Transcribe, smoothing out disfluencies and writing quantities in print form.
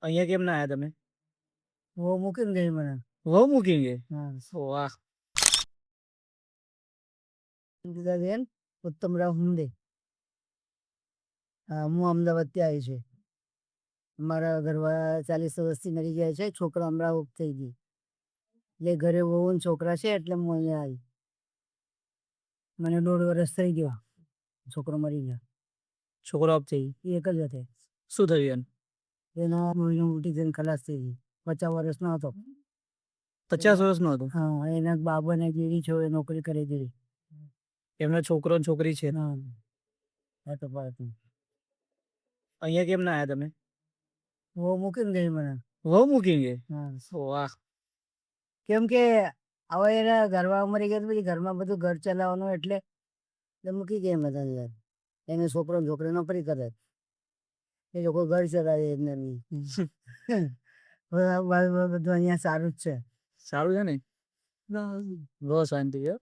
અહીંયા કેમ ના આયા તમે? वो મૂકીને ગઈ મને. વહુ મૂકી ગઈ? હા. વાહ. બેન ઉત્તમરાવ હુંદે. હા, હું અમદાવાદથી આવી છે. મારા ઘરવાળા 40 વર્ષથી મરી ગયા છે. છોકરા હમણાં ઓફ થઈ ગઈ એટલે ઘરે વહુ ને છોકરા છે એટલે હું અહીંયા આવી. મને 1.5 વર્ષ થઈ ગયો છોકરો મરી ગયો. છોકરો ઓફ થઈ ગઈ? એ એક જ હતો. શું થયું એને? એના મોટી થઈને ખલાસ થઈ ગઈ. 50 વર્ષનો હતો. 50 વર્ષનો હતો? હા, એના બાબાને જેવી છો એ નોકરી કરી દીધી. એમના છોકરો ને છોકરી છે? હા, એ તો પાડતું. અહીંયા કેમ ના આયા તમે? वो મૂકીને ગઈ મને. વહુ મૂકી ગઈ? હા. વાહ. કેમ કે હવે એના ઘરમાં મરી ગયા પછી ઘરમાં બધું ઘર ચલાવવાનું એટલે મૂકી ગયા એમ હતા યાર. એને છોકરો ને છોકરી નોકરી કરે એ લોકો ઘર ચલાવે એમને નહીં. હવે આ બધું અહીંયા સારું જ છે. સારું છે ને? બહુ શાંતિ છે.